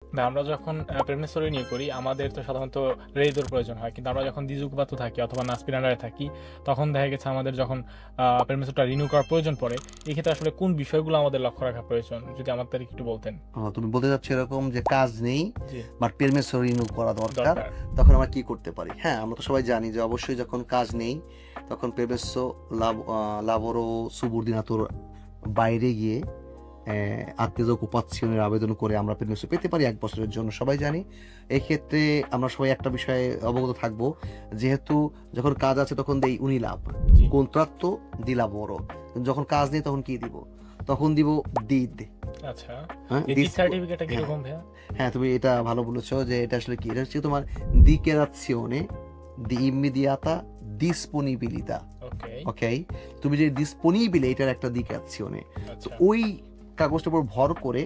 না, আমরা যখন প্রেমনেসর রিনিউ করি আমাদের তো সাধারণত রেইজোর প্রয়োজন হয়, কিন্তু আমরা যখন দিজুকবাতো থাকি অথবা নাসপির আন্ডারে থাকি তখন দেখা গেছে আমাদের যখন প্রেমনেসরটা রিনিউ করার প্রয়োজন পড়ে, এই ক্ষেত্রে আসলে কোন বিষয়গুলো আমাদের লক্ষ্য রাখা প্রয়োজন যদি আমাদের একটু বলতেন। তুমি বলতে চাচ্ছ এরকম যে কাজ নেই জি, বাট পেরমিসো রিনিউ করা দরকার, দরকার। তখন আমরা কি করতে পারি? হ্যাঁ, আমরা তো সবাই জানি যে অবশ্যই যখন কাজ নেই তখন পেরমিসো লাবোরো সুবর্দিনাতোর বাইরে গিয়ে আত্মীয় ওকুপাচ্ছিওনের আবেদন করে আমরা পেরমিসো পেতে পারি 1 বছরের জন্য, সবাই জানি। এই ক্ষেত্রে আমরা সবাই একটা বিষয়ে অবগত থাকবো, যেহেতু যখন কাজ আছে তখন দেই উনিলাভ জি, কন্ট্রাত্তো দি লাবোরো, যখন কাজ নেই তখন কি দিব? তখন দিব দিদ। আচ্ছা। হ্যাঁ, এই জিত সার্টিফিকেটটা হ্যাঁ, কিরকম ভাইয়া? হ্যাঁ, তুমি এটা ভালো বলেছো যে এটা আসলে কি, এটা হচ্ছে তোমার dichiarazione di immediata disponibilità। ওকে। ওকে, তুমি যে ডিসপোনিবিল এটার একটা dichiarazione, তো আচ্ছা, ওই কাগজটার উপর ভর করে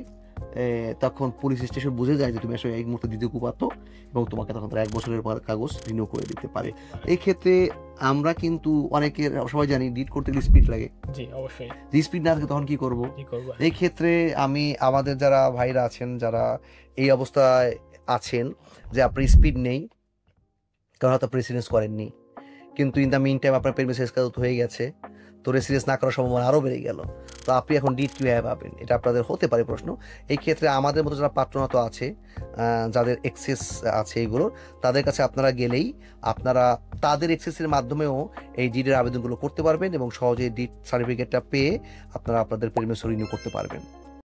তখন পুলিশ স্টেশন বুঝে যায় যে তুমি আসলে এই মুহূর্তে দ্বিতীয় কুপাতো, এবং তোমাকে তখন তারা 1 বছরের কাগজ রিনিউ করে দিতে পারে। দিতে পারে। এই ক্ষেত্রে আমরা কিন্তু অনেকের সবাই জানি ডিট করতে গেলে স্পিড লাগে, জি, অবশ্যই। স্পিড না থাকে তখন কি করব? কি করবো? এই ক্ষেত্রে আমি আমাদের যারা ভাইরা আছেন যারা এই অবস্থায় আছেন যে আপনার স্পিড নেই, কারণ হয়তো আপনি রেসিডেন্স করেননি, কিন্তু ইন দ্য মিন টাইম আপনার প্রেমিসেস কাজ হয়ে গেছে, তো রেসিডেন্স না করার সম্ভাবনা আরও বেড়ে গেল, তো আপনি এখন ডিট কীভাবে পাবেন? এটা আপনাদের হতে পারে প্রশ্ন। এই ক্ষেত্রে আমাদের মতো যারা পাত্রনাত আছে, যাদের এক্সেস আছে এগুলোর, তাদের কাছে আপনারা গেলেই আপনারা তাদের এক্সেসের মাধ্যমেও এই ডিডের আবেদনগুলো করতে পারবেন এবং সহজে ডিড সার্টিফিকেটটা পেয়ে আপনারা আপনাদের প্রেমিস রিনিউ করতে পারবেন।